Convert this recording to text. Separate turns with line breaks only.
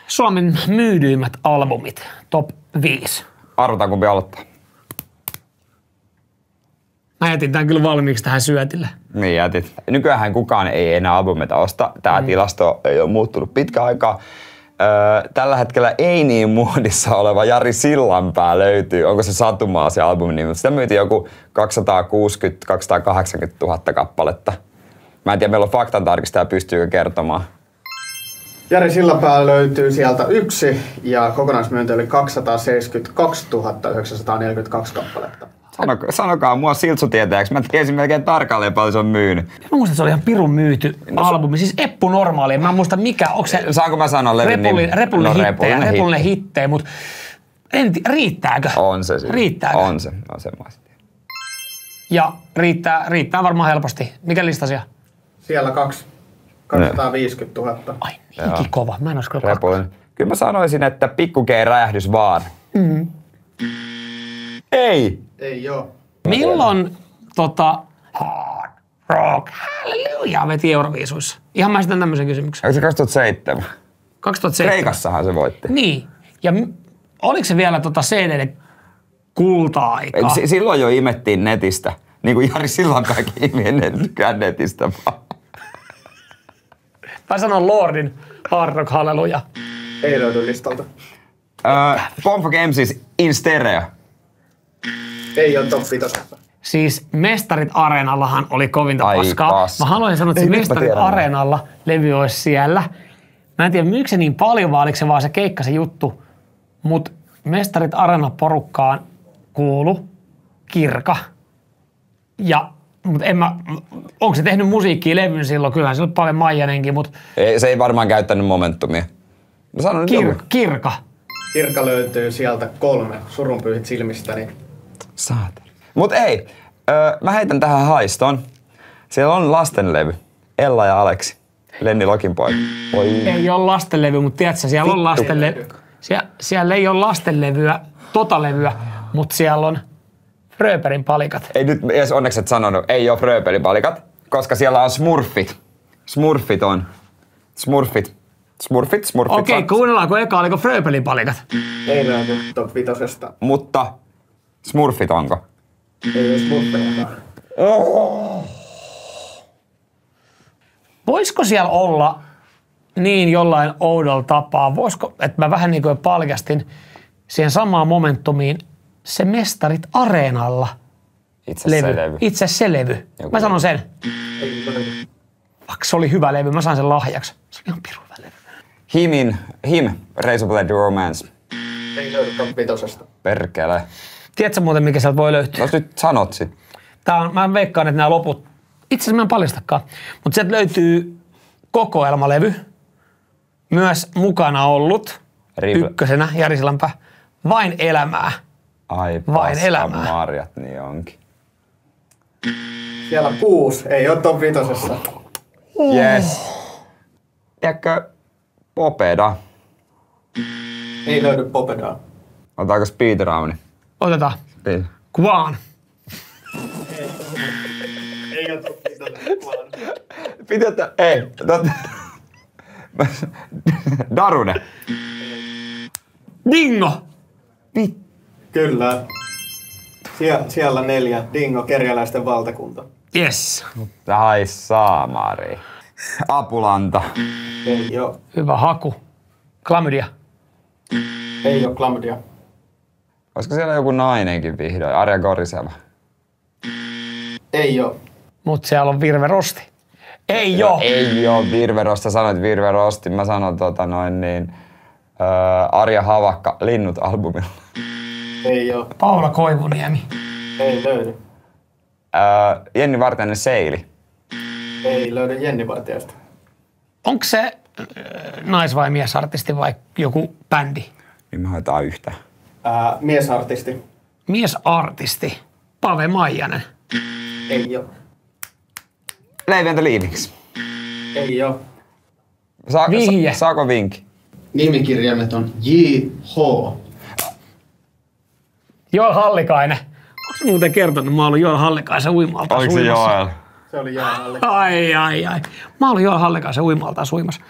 Suomen myydyimmät albumit, top 5.
Arvotaan kumpi aloittaa.
Mä jätin tän kyllä valmiiksi tähän syötille.
Niin jätit. Nykyään kukaan ei enää albumita osta. Tää tilasto ei ole muuttunut pitkä aikaa. Tällä hetkellä ei niin muodissa oleva Jari Sillanpää löytyy. Onko se Satumaa se albumin nimi? Sitä myytiin joku 260-280 000 kappaletta. Mä en tiedä, meillä on faktantarkistaja, pystyykö kertomaan.
Jari Sillanpää löytyy sieltä 1 ja kokonaismyynti oli 272 942 kappaletta.
Sanokaa mua siltsutietäjäksi. Mä tiesin melkein tarkalleen paljon se on myynyt.
Mä muistan, että se oli ihan pirun myyty albumi. Siis Eppu Normaali. Mä en muista mikä. Onko se
saanko mä sanoa levyn nimi?
Repullinen hittejä, mutta riittääkö?
On se siis.
Riittääkö?
On se.
Ja riittää varmaan helposti. Mikä listasia?
Siellä 250 000.
Ai niinkin kova. Mä en ois kyllä
Repullinen. Kyllä mä sanoisin, että Pikku G räjähdys vaan. Ei!
Ei oo.
Milloin Hard Rock Hallelujah veti Euroviisuissa? Ihan mä esitän tämmöisen kysymyksen.
Onko se 2007?
2007.
Kreikassahan se voitti.
Niin. Ja oliko se vielä CD:n kulta-aikaa?
Silloin jo imettiin netistä. Niin kuin Jari Sillanpääkin nykyään netistä vaan.
Tai sanon Lordin Hard Rock Hallelujah.
Ei löydy listalta.
Pomp MCs In Stereo.
Ei oo top 5.
Siis Mestarit Areenallahan oli kovinta paskaa.
paska.
Mä haluaisin sanoa, että se Mestarit Areenalla levy olisi siellä. Mä en tiedä, myykö se niin paljon, vai oliko se vaan se keikka, se juttu. Mut Mestarit Areena porukkaan kuulu Kirka. Mut onko se tehnyt musiikkia levyn silloin? Kyllähän se oli paljon Maijanenkin, mut...
Se ei varmaan käyttänyt momentumia. Mä sanon
Kirka.
Kirka löytyy sieltä 3. Surunpyyhit silmistäni.
Saat. Mut ei. Mä heitän tähän haistoon. Siellä on lastenlevy. Ella ja Aleksi. Lenni Lokin poika.
Ei ole lastenlevy, mutta tiedätkö, siellä on lastenlevy. Siellä ei ole lastenlevyä, levyä, mutta siellä on Fröberin palikat.
Ei nyt edes onneksi et sanonut, ei oo Fröberin palikat, koska siellä on Smurfit. Smurfit on. Smurfit.
Okei, kuunnellaanko eka, oliko Fröberin palikat?
Ei löydy top 5.
Mutta Smurfit onko?
Ei oo Smurfejakaan.
Voisiko siellä olla niin jollain oudolla tapaa, että mä vähän niin kuin paljastin siihen samaan momentumiin se Mestarit Areenalla levy. Itse se levy. Mä sanon sen.
Ei löydy.
Vaikka se oli hyvä levy, mä sain sen lahjaksi. Se oli ihan pirun hyvä levy.
Him, Razorblade Romance.
Ei löydy top 5.
Perkele.
Tiedätkö muuten, mikä sieltä voi löytyä?
No nyt sanot sit.
Mä veikkaan, että nämä loput, itse asiassa mä en paljastakaan, mutta sieltä löytyy kokoelmalevy, myös mukana ollut, ykkösenä Jari Sillanpää, Vain elämää.
Ai
Vain
paska
elämää.
marjat, niin onkin.
Siellä 6. Ei oo top 5.
Yes. Tiedätkö, Popeda.
Ei löydy Popedaa.
Otetaanko Speed Round?
Otetaan.
Speed.
Kuvaan.
Ei oo top 5.
Piti ottaa, ei. Darune.
Dingo!
Kyllä. Siellä 4. Dingo, Kerjäläisten valtakunta.
Yes.
Ai saamari. Apulanta.
Ei oo.
Hyvä haku. Klamydia.
Ei oo Klamydia.
Olisiko siellä joku nainenkin vihdoin? Arja Koriseva.
Ei oo.
Mut siellä on Virve Rosti. Ei oo.
Ei oo Virve Rosti. Sanoit Virve Rosti. Mä sanon Arja Havakka Linnut-albumilla.
Ei oo.
Paula Koivuniemi.
Ei löydy.
Jenni Vartiainen Seili.
Ei löydy Jenni Vartiaista.
Onko se nais- vai miesartisti vai joku bändi?
Niin me hoitaa yhtä.
Miesartisti.
Miesartisti. Pave Maijanen.
Ei oo.
Levi and the Leavings.
Ei oo.
Vihje.
Saako vinkki?
Nimikirjaimet on J.H.
Joel Hallikainen. Onko muuten kertonut, mä oon ollut Joel Hallikaisen uimaltaan
Oliko se
suimassa?
Joel?
Se oli Joel Hallikainen.
Ai. Mä oon ollut Joel Hallikaisen uimaltaan suimassa.